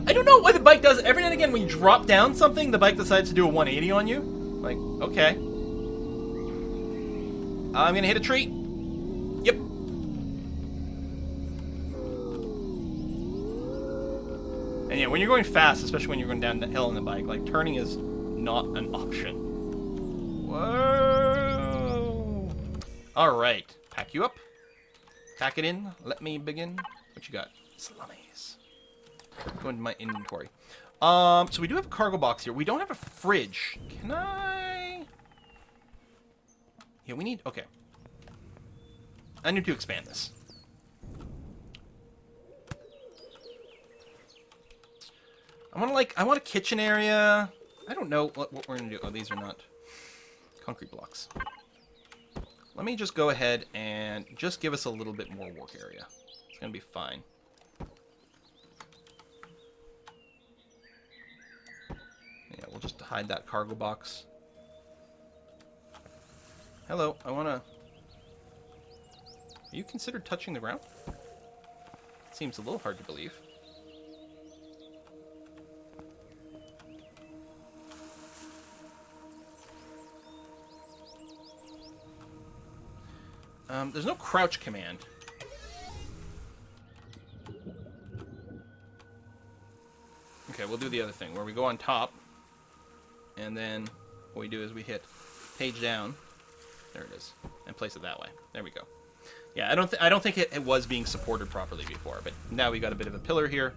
I don't know why the bike does. Every now and again, when you drop down something, the bike decides to do a 180 on you. Like, okay. I'm gonna hit a tree. Yep. And yeah, when you're going fast, especially when you're going down the hill on the bike, like, turning is not an option. Whoa. Alright. Pack you up. Pack it in. Let me begin. What you got? Salamis. Go into my inventory. So we do have a cargo box here. We don't have a fridge. Can I... Yeah, we need... Okay. I need to expand this. I want a kitchen area. I don't know what we're going to do. Oh, these are not concrete blocks. Let me just go ahead and just give us a little bit more work area. It's going to be fine. Yeah, we'll just hide that cargo box. Hello, I want to... Are you considered touching the ground? Seems a little hard to believe. There's no crouch command. Okay, we'll do the other thing, where we go on top, and then what we do is we hit page down. There it is, and place it that way. There we go. Yeah, I don't think it was being supported properly before, but now we got a bit of a pillar here,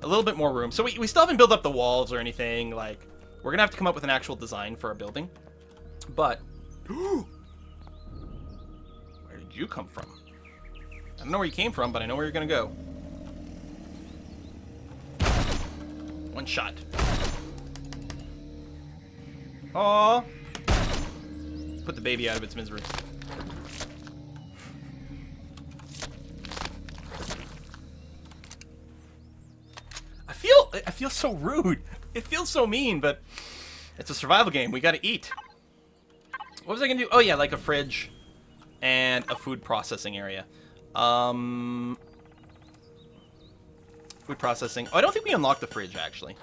a little bit more room. So we still haven't built up the walls or anything. Like, we're gonna have to come up with an actual design for our building, but. Where did you come from? I don't know where you came from, but I know where you're gonna go. One shot. Aww. Put the baby out of its misery. I feel so rude. It feels so mean, but it's a survival game. We gotta eat. What was I gonna do? Oh yeah, like a fridge and a food processing area. Food processing. Oh, I don't think we unlocked the fridge, actually.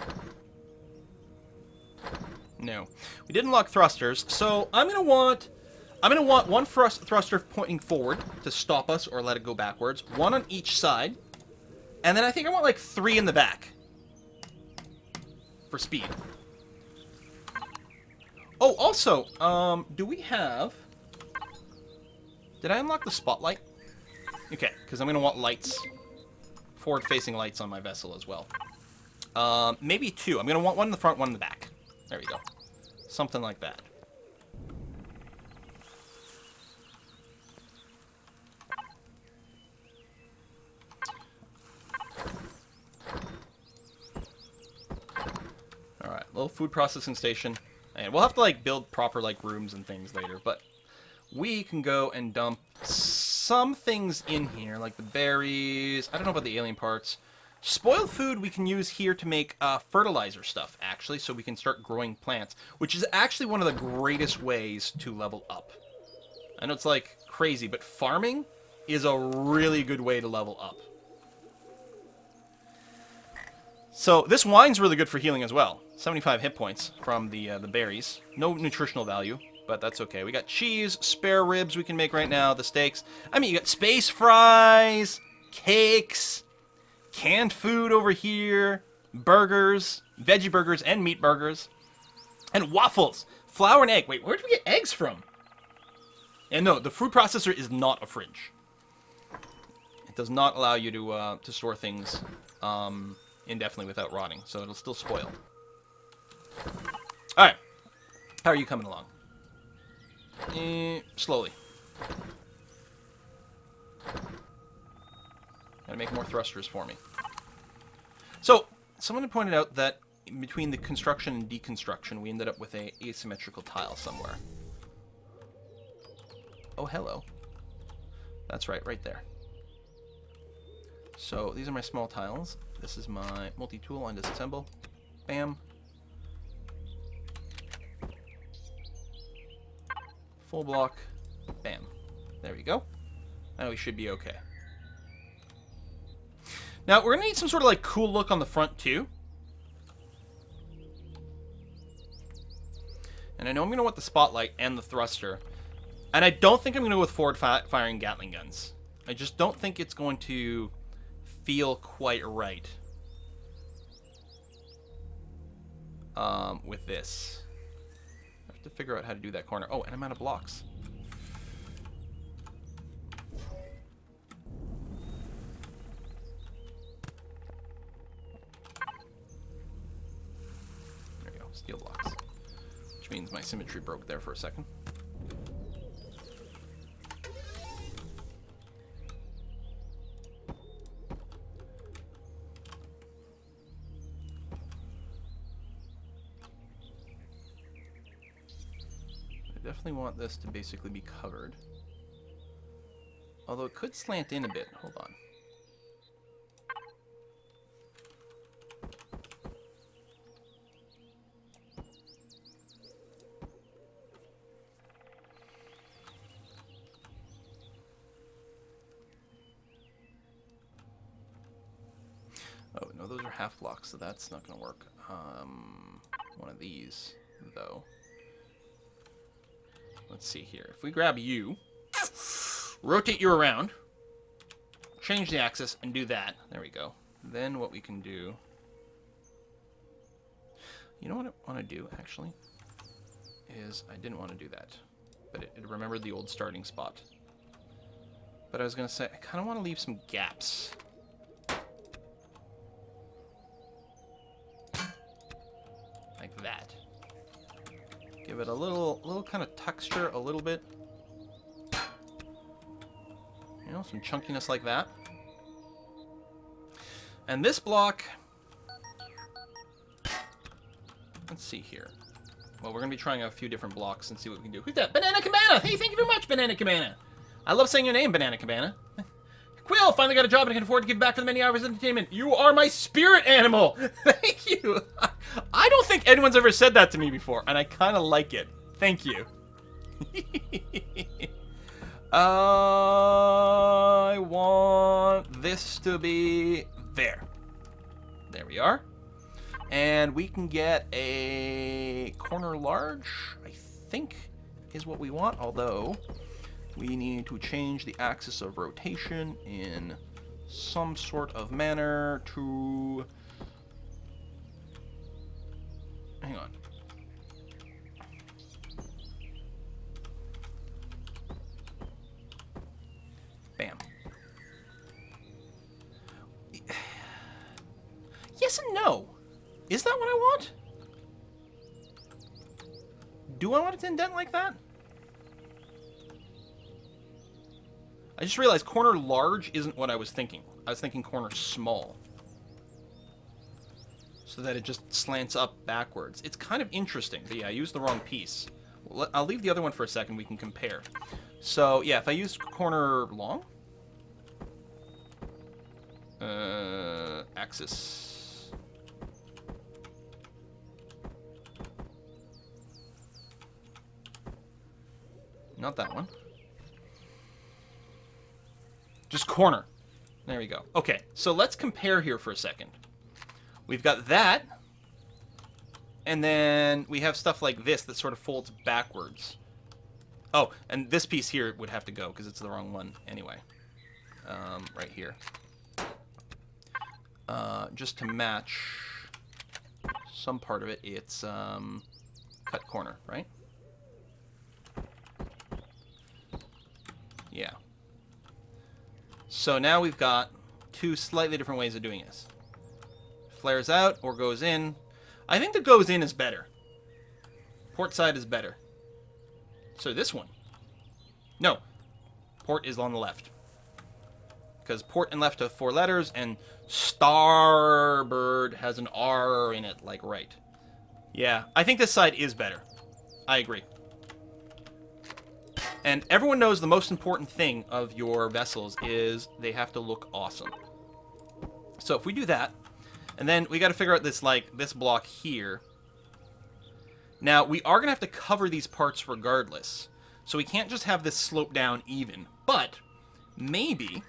No. We did unlock thrusters, so I'm gonna want one thruster pointing forward to stop us or let it go backwards. One on each side. And then I think I want like 3 in the back. For speed. Oh, also, do we have... Did I unlock the spotlight? Okay, because I'm going to want lights. Forward-facing lights on my vessel as well. Maybe 2. I'm going to want one in the front, one in the back. There we go. Something like that. Alright, little food processing station. And we'll have to, like, build proper, like, rooms and things later, but we can go and dump some things in here, like the berries. I don't know about the alien parts. Spoiled food we can use here to make fertilizer stuff, actually, so we can start growing plants, which is actually one of the greatest ways to level up. I know it's, like, crazy, but farming is a really good way to level up. So this wine's really good for healing as well. 75 hit points from the berries. No nutritional value, but that's okay. We got cheese, spare ribs we can make right now, the steaks. I mean, you got space fries, cakes, canned food over here, burgers, veggie burgers and meat burgers, and waffles, flour and egg. Wait, where did we get eggs from? And no, the food processor is not a fridge. It does not allow you to store things indefinitely without rotting, so it'll still spoil. Alright. How are you coming along? Slowly. Gotta make more thrusters for me. So, someone pointed out that between the construction and deconstruction, we ended up with a asymmetrical tile somewhere. Oh, hello. That's right there. So, these are my small tiles. This is my multi-tool on disassemble. Bam. Full block. Bam. There we go. Now we should be okay. Now, we're going to need some sort of, like, cool look on the front, too. And I know I'm going to want the spotlight and the thruster. And I don't think I'm going to go with forward-firing Gatling guns. I just don't think it's going to feel quite right with this. I have to figure out how to do that corner. Oh, and I'm out of blocks. There you go, steel blocks. Which means my symmetry broke there for a second. Definitely want this to basically be covered. Although it could slant in a bit. Hold on. Oh, no, those are half blocks, so that's not going to work. One of these, though. Let's see here. If we grab you, rotate you around, change the axis, and do that. There we go. Then what we can do... You know what I want to do, actually? Is I didn't want to do that. But it remembered the old starting spot. But I was going to say, I kind of want to leave some gaps. Like that. Give it a little kind of texture, a little bit. You know, some chunkiness like that. And this block... Let's see here. Well, we're going to be trying a few different blocks and see what we can do. Who's that? Banana Cabana! Hey, thank you very much, Banana Cabana! I love saying your name, Banana Cabana. Quill, finally got a job and I can afford to give back for the many hours of entertainment. You are my spirit animal! Thank you! I don't think anyone's ever said that to me before, and I kind of like it. Thank you. I want this to be there. There we are. And we can get a corner large, I think is what we want, although we need to change the axis of rotation in some sort of manner to... Hang on. Bam. Yes and no. Is that what I want? Do I want it to indent like that? I just realized corner large isn't what I was thinking. I was thinking corner small. So that it just slants up backwards. It's kind of interesting. But yeah, I used the wrong piece. I'll leave the other one for a second. We can compare. So, yeah, if I use corner long... axis... Not that one. Just corner. There we go. Okay, so let's compare here for a second. We've got that, and then we have stuff like this that sort of folds backwards. Oh, and this piece here would have to go because it's the wrong one anyway. Right here. Just to match some part of it, it's cut corner, right? Yeah. So now we've got two slightly different ways of doing this. Flares out or goes in. I think the goes in is better. Port side is better. So this one. No. Port is on the left. Because port and left have 4 letters, and starboard has an R in it, like right. Yeah, I think this side is better. I agree. And everyone knows the most important thing of your vessels is they have to look awesome. So if we do that, and then we got to figure out this, like, this block here. Now, we are going to have to cover these parts regardless. So we can't just have this slope down even. But maybe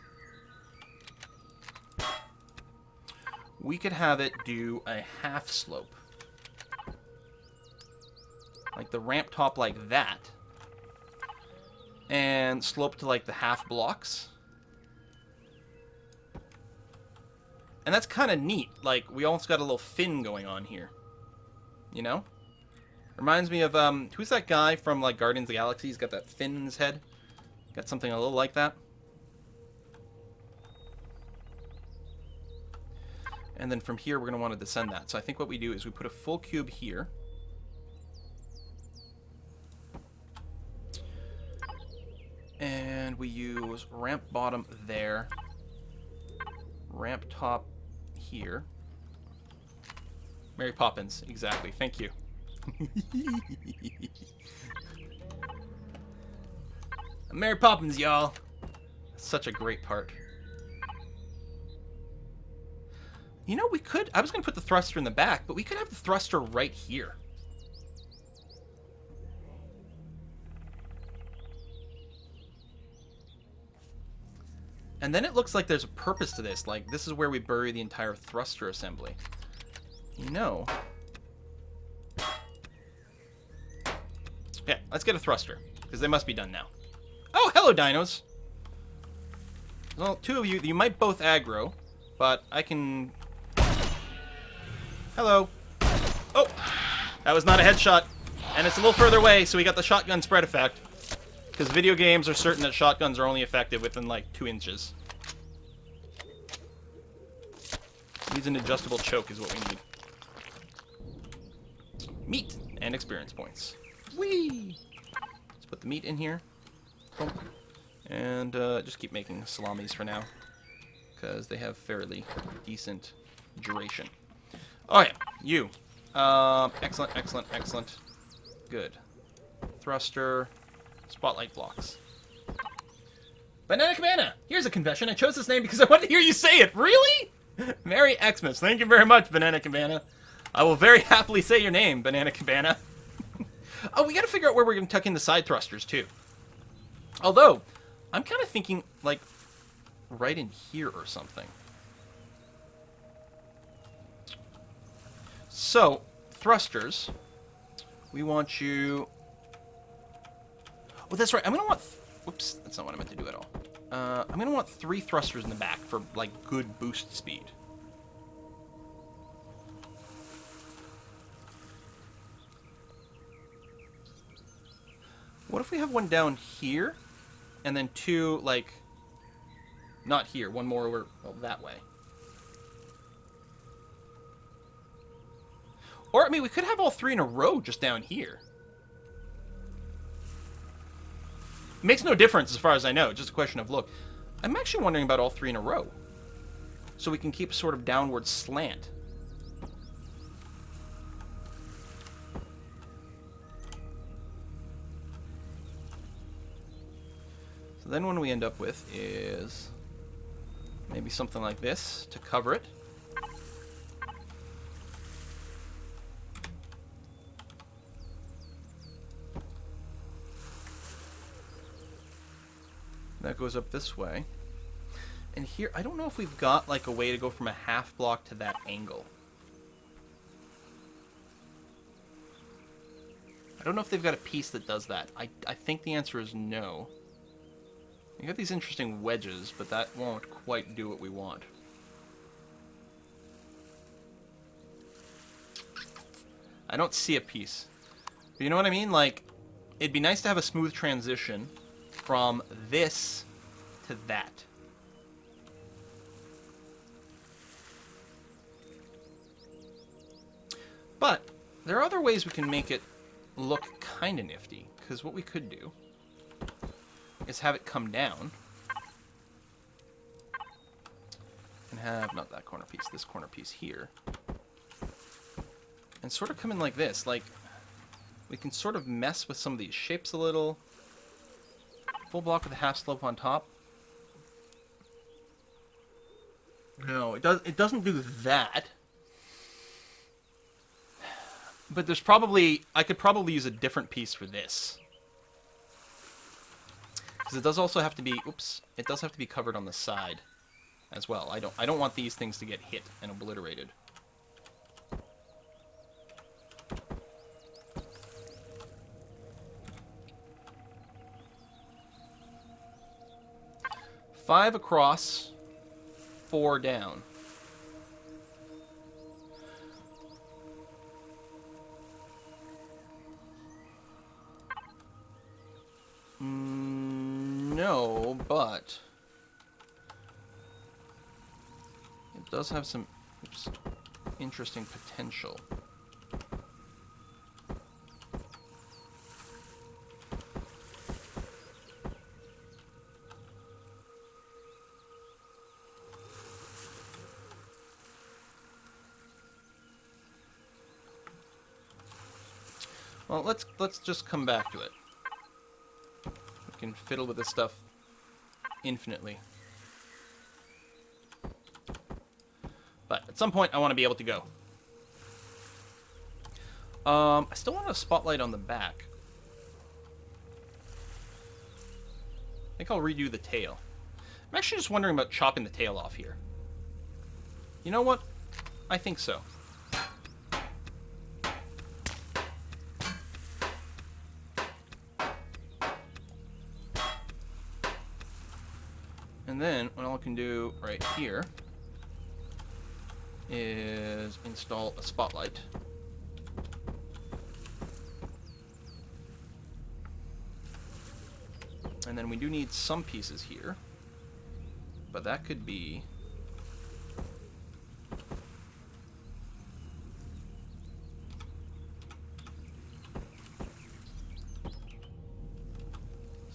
we could have it do a half slope. Like the ramp top like that. And slope to like the half blocks. And that's kind of neat. Like, we almost got a little fin going on here. You know? Reminds me of, who's that guy from, like, Guardians of the Galaxy? He's got that fin in his head. Got something a little like that. And then from here, we're going to want to descend that. So I think what we do is we put a full cube here. And we use ramp bottom there. Ramp top here. Mary Poppins, exactly. Thank you. Mary Poppins, y'all. Such a great part. You know, we could... I was going to put the thruster in the back, but we could have the thruster right here. And then it looks like there's a purpose to this. Like, this is where we bury the entire thruster assembly. You know... Yeah, let's get a thruster, because they must be done now. Oh, hello, dinos! Well, two of you, you might both aggro, but I can... Hello. Oh! That was not a headshot. And it's a little further away, so we got the shotgun spread effect. Because video games are certain that shotguns are only effective within, like, 2 inches. Needs an adjustable choke is what we need. Meat and experience points. Whee! Let's put the meat in here. And just keep making salamis for now. Because they have fairly decent duration. Oh yeah, you. Excellent, excellent, excellent. Good. Thruster. Spotlight blocks. Banana Cabana! Here's a confession. I chose this name because I wanted to hear you say it. Really? Merry Xmas. Thank you very much, Banana Cabana. I will very happily say your name, Banana Cabana. Oh, we gotta figure out where we're gonna tuck in the side thrusters, too. Although, I'm kind of thinking, like, right in here or something. So, thrusters. We want you... Oh, that's right. I'm going to want... Whoops, that's not what I meant to do at all. I'm going to want 3 thrusters in the back for, like, good boost speed. What if we have one down here, and then 2, like... Not here. One more over... Well, that way. Or, I mean, we could have all 3 in a row just down here. Makes no difference as far as I know, just a question of look. I'm actually wondering about all 3 in a row. So we can keep sort of downward slant. So then what we end up with is maybe something like this to cover it. That goes up this way. And here, I don't know if we've got like a way to go from a half block to that angle. I don't know if they've got a piece that does that. I think the answer is no. We got these interesting wedges, but that won't quite do what we want. I don't see a piece. But you know what I mean? Like, it'd be nice to have a smooth transition from this to that. But there are other ways we can make it look kind of nifty, because what we could do is have it come down and have, not that corner piece, this corner piece here, and sort of come in like this. Like, we can sort of mess with some of these shapes a little. Full block with a half slope on top. No, it doesn't do that. But there's probably... I could probably use a different piece for this. Because it does also have to be... Oops. It does have to be covered on the side. as well. I don't want these things to get hit and obliterated. Five across, 4 down. No, but it does have some interesting potential. Well, let's just come back to it. We can fiddle with this stuff infinitely. But at some point, I want to be able to go. I still want a spotlight on the back. I think I'll redo the tail. I'm actually just wondering about chopping the tail off here. You know what? I think so. And then what I can do right here is install a spotlight. And then we do need some pieces here, but that could be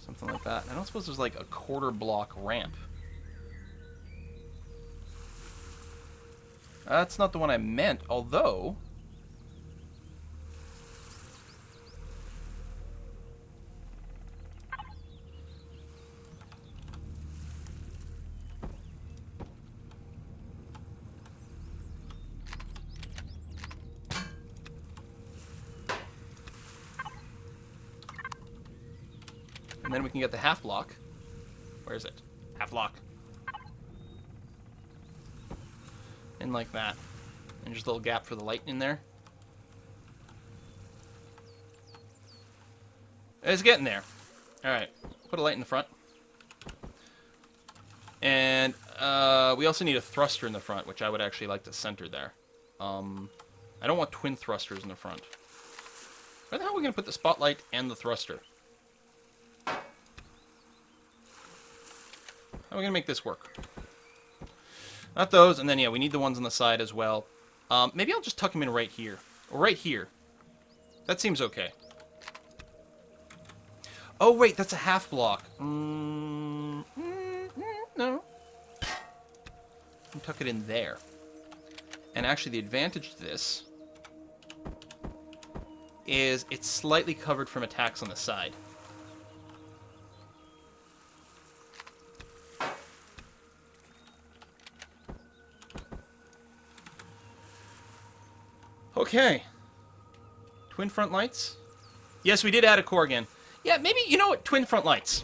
something like that. I don't suppose there's like a quarter block ramp. That's not the one I meant, although and then we can get the half block. Where is it? Half block. And like that. And just a little gap for the light in there. It's getting there. Alright. Put a light in the front. And we also need a thruster in the front, which I would actually like to center there. I don't want twin thrusters in the front. Where the hell are we going to put the spotlight and the thruster? How are we going to make this work? Not those, and then, yeah, we need the ones on the side as well. Maybe I'll just tuck them in right here. Or right here. That seems okay. Oh, wait, that's a half block. No. Tuck it in there. And actually, the advantage to this is it's slightly covered from attacks on the side. Okay. Twin front lights? Yes, we did add a core again. Yeah, maybe, you know what? Twin front lights.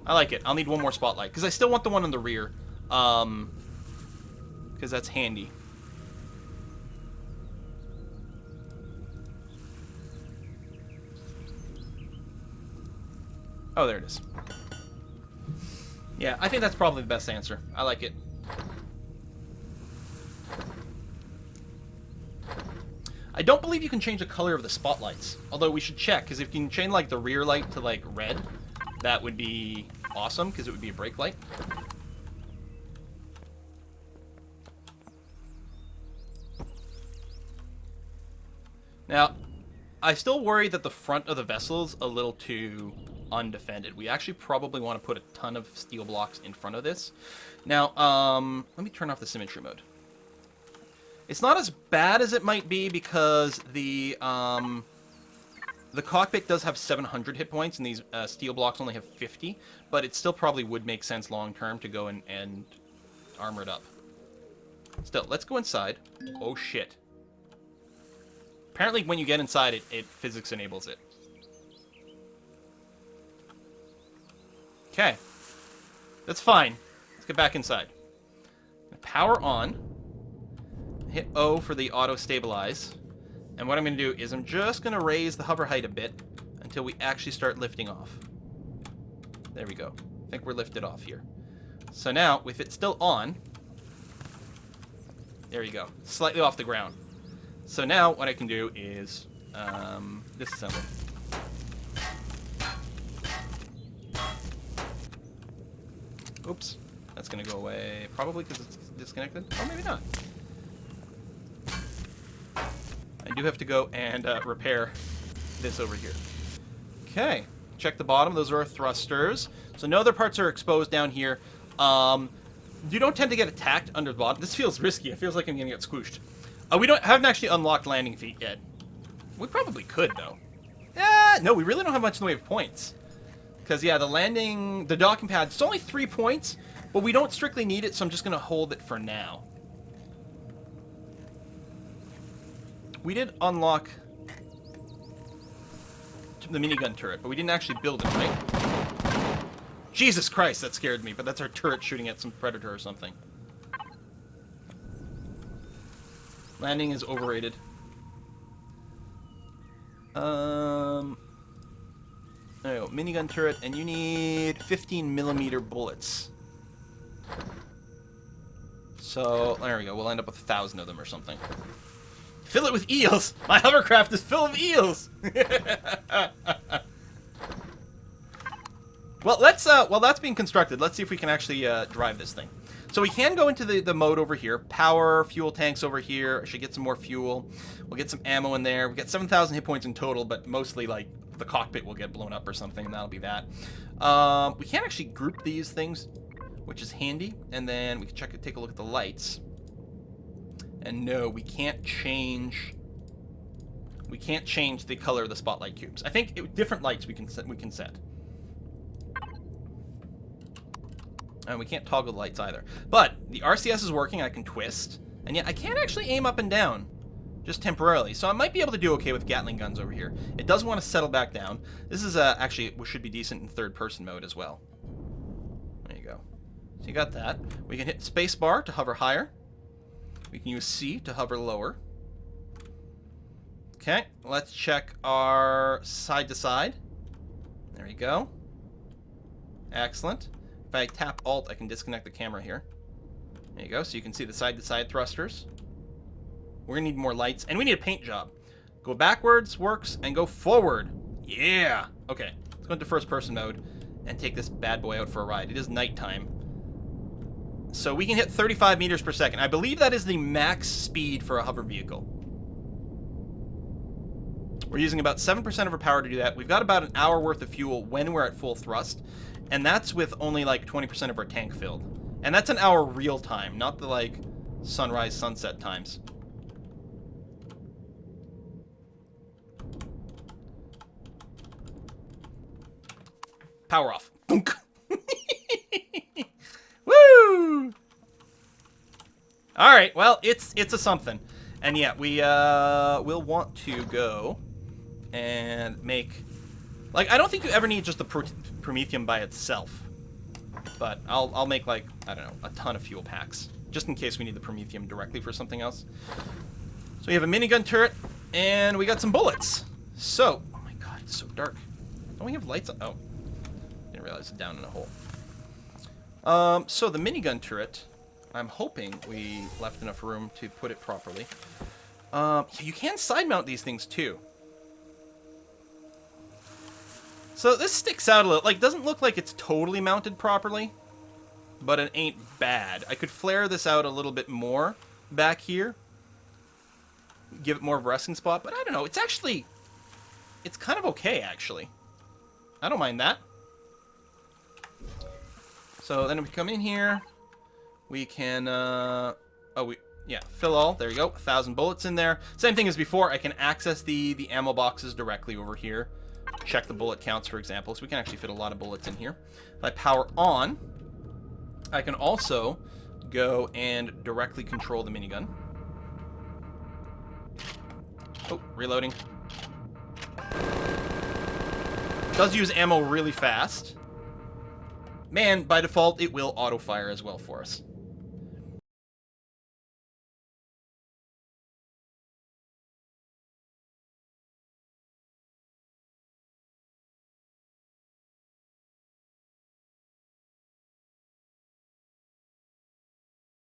I like it. I'll need one more spotlight, because I still want the one on the rear. Because that's handy. Oh, there it is. Yeah, I think that's probably the best answer. I like it. I don't believe you can change the color of the spotlights. Although we should check, because if you can change like the rear light to like red, that would be awesome, because it would be a brake light. Now, I still worry that the front of the vessel's a little too undefended. We actually probably want to put a ton of steel blocks in front of this. Now, let me turn off the symmetry mode. It's not as bad as it might be because the cockpit does have 700 hit points and these steel blocks only have 50, but it still probably would make sense long term to go and armor it up. Still, let's go inside. Oh shit. Apparently when you get inside it physics enables it. Okay. That's fine. Let's get back inside. power on. Hit O for the auto stabilize. And what I'm going to do is I'm just going to raise the hover height a bit until we actually start lifting off. There we go. I think we're lifted off here. So now, if it's still on, there you go. Slightly off the ground. So now what I can do is disassemble. Oops. That's going to go away. Probably because it's disconnected. Or maybe not. I do have to go and repair this over here. Okay. Check the bottom. Those are our thrusters. So no other parts are exposed down here. You don't tend to get attacked under the bottom. This feels risky. It feels like I'm going to get squooshed. We haven't actually unlocked landing feet yet. We probably could, though. No, we really don't have much in the way of points. Because, yeah, the docking pad, it's only 3 points, but we don't strictly need it, so I'm just going to hold it for now. We did unlock the minigun turret, but we didn't actually build it, right? Jesus Christ, that scared me, but that's our turret shooting at some predator or something. Landing is overrated. There you go, minigun turret, and you need 15mm bullets. So, there we go, we'll end up with 1,000 of them or something. Fill it with eels! My hovercraft is full of eels! Well, while that's being constructed, let's see if we can actually drive this thing. So we can go into the mode over here. Power, fuel tanks over here. I should get some more fuel. We'll get some ammo in there. We got 7,000 hit points in total, but mostly, like, the cockpit will get blown up or something, and that'll be that. We can actually group these things, which is handy. And then we can take a look at the lights. And no, we can't change the color of the spotlight cubes. I think different lights we can set. And we can't toggle the lights either. But the RCS is working. I can twist. And yet I can't actually aim up and down. Just temporarily. So I might be able to do okay with Gatling guns over here. It does want to settle back down. This is actually, it should be decent in third-person mode as well. There you go. So you got that. We can hit spacebar to hover higher. We can use C to hover lower. Okay, let's check our side-to-side. There you go. Excellent. If I tap Alt, I can disconnect the camera here. There you go, so you can see the side-to-side thrusters. We're going to need more lights, and we need a paint job. Go backwards, works, and go forward. Yeah! Okay, let's go into first-person mode and take this bad boy out for a ride. It is nighttime. So we can hit 35 meters per second. I believe that is the max speed for a hover vehicle. We're using about 7% of our power to do that. We've got about an hour worth of fuel when we're at full thrust. And that's with only like 20% of our tank filled. And that's an hour real time, not the like sunrise, sunset times. Power off. Woo! Alright, well, it's a something. And yeah, we will want to go and make... Like, I don't think you ever need just the Promethium by itself. But I'll make, like, I don't know, a ton of fuel packs. Just in case we need the Promethium directly for something else. So we have a minigun turret, and we got some bullets. So, oh my god, it's so dark. Don't we have lights on? Oh. Didn't realize it's down in a hole. So the minigun turret, I'm hoping we left enough room to put it properly. You can side mount these things too. So this sticks out a little. Like, doesn't look like it's totally mounted properly, but it ain't bad. I could flare this out a little bit more back here. Give it more of a resting spot, but I don't know. It's actually, it's kind of okay, actually. I don't mind that. So then we come in here. We can, fill all. There you go. 1,000 bullets in there. Same thing as before. I can access the ammo boxes directly over here. Check the bullet counts, for example. So we can actually fit a lot of bullets in here. If I power on, I can also go and directly control the minigun. Oh, reloading. It does use ammo really fast. Man, by default, it will auto-fire as well for us.